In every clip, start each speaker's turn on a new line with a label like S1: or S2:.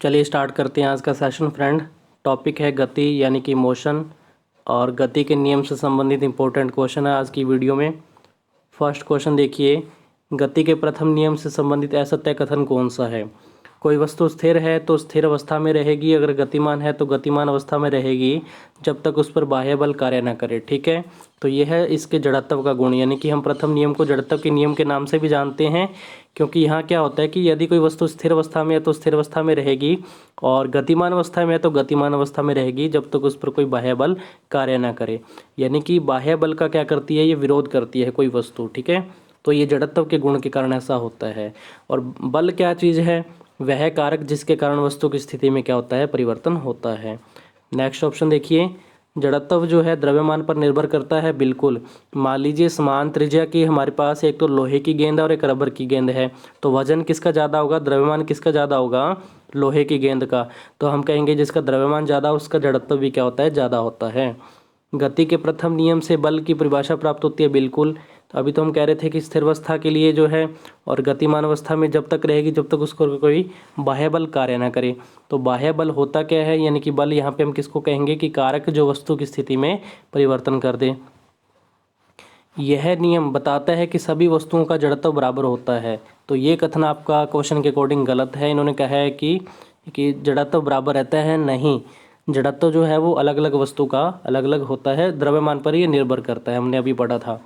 S1: चलिए स्टार्ट करते हैं आज का सेशन फ्रेंड। टॉपिक है गति यानी कि मोशन, और गति के नियम से संबंधित इंपॉर्टेंट क्वेश्चन है आज की वीडियो में। फर्स्ट क्वेश्चन देखिए, गति के प्रथम नियम से संबंधित असत्य कथन कौन सा है। कोई वस्तु स्थिर है तो स्थिर अवस्था में रहेगी, अगर गतिमान है तो गतिमान अवस्था में रहेगी जब तक उस पर बाह्य बल कार्य न करे। ठीक है, तो यह है इसके जड़त्व का गुण, यानी कि हम प्रथम नियम को जड़त्व के नियम के नाम से भी जानते हैं, क्योंकि यहाँ क्या होता है कि यदि कोई वस्तु स्थिर अवस्था में है तो स्थिर अवस्था में रहेगी, और गतिमान अवस्था में है तो गतिमान अवस्था में रहेगी जब तक उस पर कोई बाह्य बल कार्य ना करे। यानी कि बाह्य बल का क्या करती है, ये विरोध करती है कोई वस्तु। ठीक है, तो ये जड़त्व के गुण के कारण ऐसा होता है। और बल क्या चीज़ है, वह कारक जिसके कारण वस्तु की स्थिति में क्या होता है, परिवर्तन होता है। नेक्स्ट ऑप्शन देखिए, जड़त्व जो है द्रव्यमान पर निर्भर करता है। बिल्कुल, मान लीजिए समान त्रिज्या की हमारे पास एक तो लोहे की गेंद है और एक रबर की गेंद है, तो वजन किसका ज़्यादा होगा, द्रव्यमान किसका ज़्यादा होगा, लोहे की गेंद का। तो हम कहेंगे जिसका द्रव्यमान ज़्यादा उसका जड़त्व भी क्या होता है, ज़्यादा होता है। गति के प्रथम नियम से बल की परिभाषा प्राप्त होती है। बिल्कुल, तो अभी तो हम कह रहे थे कि स्थिर अवस्था के लिए जो है और गतिमान अवस्था में जब तक रहेगी जब तक उसको कोई बाह्य बल कार्य ना करे। तो बाह्य बल होता क्या है, यानी कि बल यहाँ पे हम किसको कहेंगे कि कारक जो वस्तु की स्थिति में परिवर्तन कर दे। यह नियम बताता है कि सभी वस्तुओं का जड़त्व बराबर होता है। तो ये कथन आपका क्वेश्चन के अकॉर्डिंग गलत है। इन्होंने कहा है कि जड़त्व बराबर रहता है, नहीं। जड़त्व जो है वो अलग अलग वस्तु का अलग अलग होता है, द्रव्यमान पर ये निर्भर करता है, हमने अभी पढ़ा था।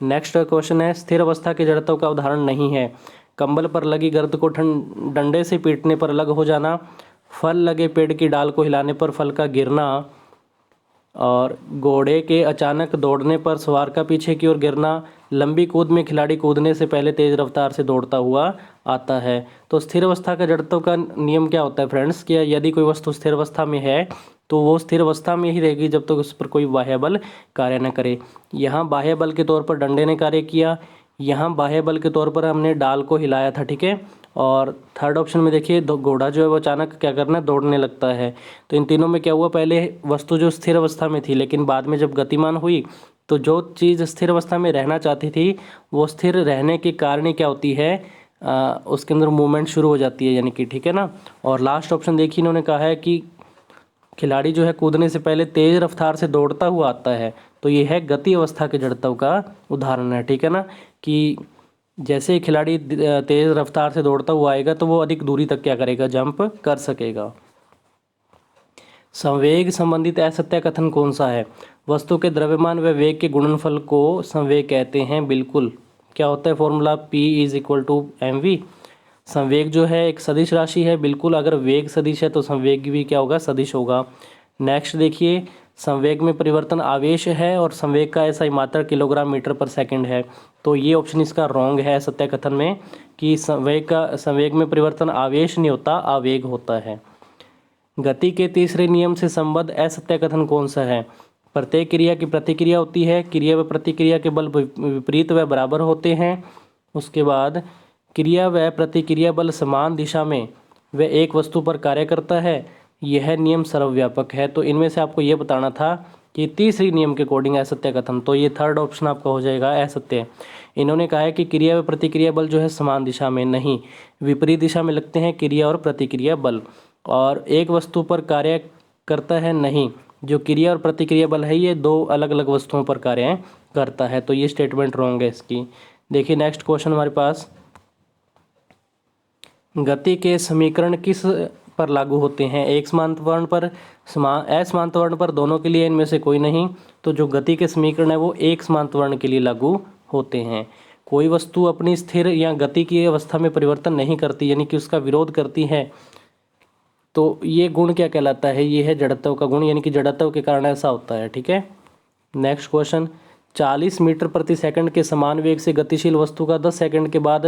S1: नेक्स्ट क्वेश्चन है, स्थिर अवस्था के जड़त्व का उदाहरण नहीं है। कंबल पर लगी गर्द को डंडे से पीटने पर अलग हो जाना, फल लगे पेड़ की डाल को हिलाने पर फल का गिरना, और घोड़े के अचानक दौड़ने पर सवार का पीछे की ओर गिरना, लंबी कूद में खिलाड़ी कूदने से पहले तेज रफ्तार से दौड़ता हुआ आता है। तो स्थिर अवस्था का जड़त्व का नियम क्या होता है फ्रेंड्स, कि यदि कोई वस्तु स्थिर अवस्था में है तो वो स्थिर अवस्था में ही रहेगी जब तक उस पर कोई बाह्य बल कार्य न करे। यहाँ बाह्य बल के तौर पर डंडे ने कार्य किया, यहाँ बाह्य बल के तौर पर हमने डाल को हिलाया था। ठीक है, और थर्ड ऑप्शन में देखिए, घोड़ा जो है वो अचानक क्या करना है, दौड़ने लगता है। तो इन तीनों में क्या हुआ, पहले वस्तु जो स्थिर अवस्था में थी लेकिन बाद में जब गतिमान हुई तो जो चीज़ स्थिर अवस्था में रहना चाहती थी वो स्थिर रहने के कारण ही क्या होती है, उसके अंदर मूवमेंट शुरू हो जाती है, यानी कि ठीक है ना। और लास्ट ऑप्शन देखिए, इन्होंने कहा है कि खिलाड़ी जो है कूदने से पहले तेज रफ्तार से दौड़ता हुआ आता है। तो ये है गति अवस्था के जड़त्व का उदाहरण है। ठीक है ना, कि जैसे ही खिलाड़ी तेज रफ्तार से दौड़ता हुआ आएगा तो वो अधिक दूरी तक क्या करेगा, जंप कर सकेगा। संवेग संबंधित असत्य कथन कौन सा है। वस्तु के द्रव्यमान व वेग के गुणनफल को संवेग कहते हैं। बिल्कुल, क्या होता है फॉर्मूला, P=mv। संवेग जो है एक सदिश राशि है। बिल्कुल, अगर वेग सदिश है तो संवेग भी क्या होगा, सदिश होगा। नेक्स्ट देखिए, संवेग में परिवर्तन आवेश है और संवेग का ऐसा मात्रा किलोग्राम मीटर पर सेकंड है। तो ये ऑप्शन इसका रॉन्ग है सत्य कथन में, कि संवेग में परिवर्तन आवेश नहीं होता, आवेग होता है। गति के तीसरे नियम से संबद्ध असत्य कथन कौन सा है। प्रत्येक क्रिया की प्रतिक्रिया होती है, क्रिया व प्रतिक्रिया के बल विपरीत व बराबर होते हैं। उसके बाद क्रिया व प्रतिक्रिया बल समान दिशा में व एक वस्तु पर कार्य करता है, यह नियम सर्वव्यापक है। तो इनमें से आपको यह बताना था कि तीसरी नियम के अकॉर्डिंग असत्य कथन, तो ये थर्ड ऑप्शन आपका हो जाएगा असत्य। इन्होंने कहा है कि क्रिया व प्रतिक्रिया बल जो है समान दिशा में नहीं, विपरीत दिशा में लगते हैं क्रिया और प्रतिक्रिया बल, और एक वस्तु पर कार्य करता है, नहीं। जो क्रिया और प्रतिक्रिया बल है ये दो अलग अलग वस्तुओं पर कार्य करता है। तो ये स्टेटमेंट रॉन्ग है इसकी। देखिए नेक्स्ट क्वेश्चन हमारे पास, गति के समीकरण किस पर लागू होते हैं। एक समांत वर्ण पर, असमांत वर्ण पर, दोनों के लिए, इनमें से कोई नहीं। तो जो गति के समीकरण है वो एक समांत वर्ण के लिए लागू होते हैं। कोई वस्तु अपनी स्थिर या गति की अवस्था में परिवर्तन नहीं करती, यानी कि उसका विरोध करती है, तो ये गुण क्या कहलाता है, ये है जड़त्व का गुण, यानी कि जड़त्व के कारण ऐसा होता है। ठीक है, नेक्स्ट क्वेश्चन, 40 मीटर प्रति सेकंड के समान वेग से गतिशील वस्तु का 10 सेकंड के बाद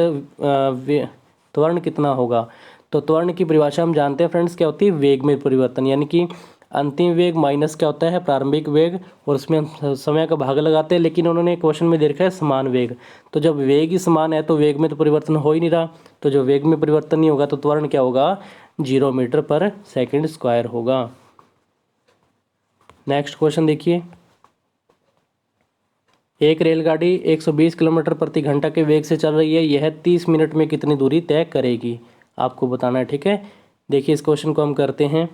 S1: त्वरण कितना होगा। तो त्वरण की परिभाषा हम जानते हैं फ्रेंड्स, क्या होती है, वेग में परिवर्तन, यानी कि अंतिम वेग माइनस क्या होता है, प्रारंभिक वेग, और उसमें हम समय का भाग लगाते हैं। लेकिन उन्होंने क्वेश्चन में दे रखा है समान वेग, तो जब वेग ही समान है तो वेग में तो परिवर्तन हो ही नहीं रहा, तो जब वेग में परिवर्तन नहीं होगा तो त्वरण क्या होगा, 0 मीटर पर सेकंड स्क्वायर होगा। नेक्स्ट क्वेश्चन देखिए, एक रेलगाड़ी 120 किलोमीटर प्रति घंटा के वेग से चल रही है, यह 30 मिनट में कितनी दूरी तय करेगी, आपको बताना है। ठीक है, देखिए इस क्वेश्चन को हम करते हैं।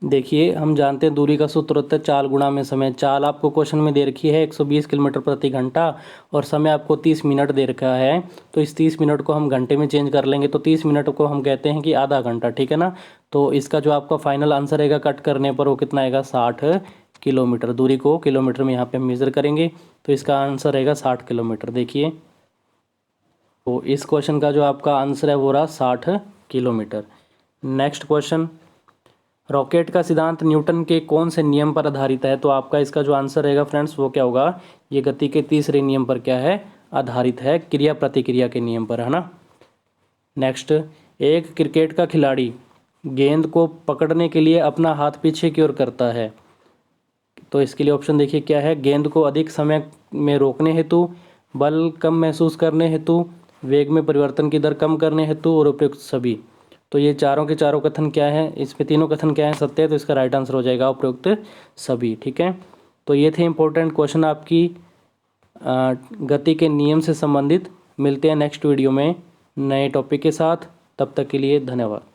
S1: देखिए हम जानते हैं दूरी का सूत्र होता है चाल गुणा में समय। चाल आपको क्वेश्चन में दे रखी है 120 किलोमीटर प्रति घंटा और समय आपको 30 मिनट दे रखा है। तो इस 30 मिनट को हम घंटे में चेंज कर लेंगे, तो 30 मिनट को हम कहते हैं कि आधा घंटा, ठीक है ना। तो इसका जो आपका फाइनल आंसर रहेगा कट करने पर वो कितना आएगा, 60 किलोमीटर। दूरी को किलोमीटर में यहाँ पे हम मेज़र करेंगे, तो इसका आंसर रहेगा 60 किलोमीटर। देखिए तो इस क्वेश्चन का जो आपका आंसर है वो रहा 60 किलोमीटर। नेक्स्ट क्वेश्चन, रॉकेट का सिद्धांत न्यूटन के कौन से नियम पर आधारित है। तो आपका इसका जो आंसर रहेगा फ्रेंड्स वो क्या होगा, ये गति के तीसरे नियम पर क्या है, आधारित है, क्रिया प्रतिक्रिया के नियम पर, है ना। नेक्स्ट, एक क्रिकेट का खिलाड़ी गेंद को पकड़ने के लिए अपना हाथ पीछे की ओर करता है। तो इसके लिए ऑप्शन देखिए क्या है, गेंद को अधिक समय में रोकने हेतु, बल कम महसूस करने हेतु, वेग में परिवर्तन की दर कम करने हेतु और उपयुक्त सभी। तो ये चारों के चारों कथन क्या है, इसमें तीनों कथन क्या है, सत्य है, तो इसका राइट आंसर हो जाएगा उपयुक्त सभी, ठीक है। तो ये थे इंपॉर्टेंट क्वेश्चन आपकी गति के नियम से संबंधित। मिलते हैं नेक्स्ट वीडियो में नए टॉपिक के साथ, तब तक के लिए धन्यवाद।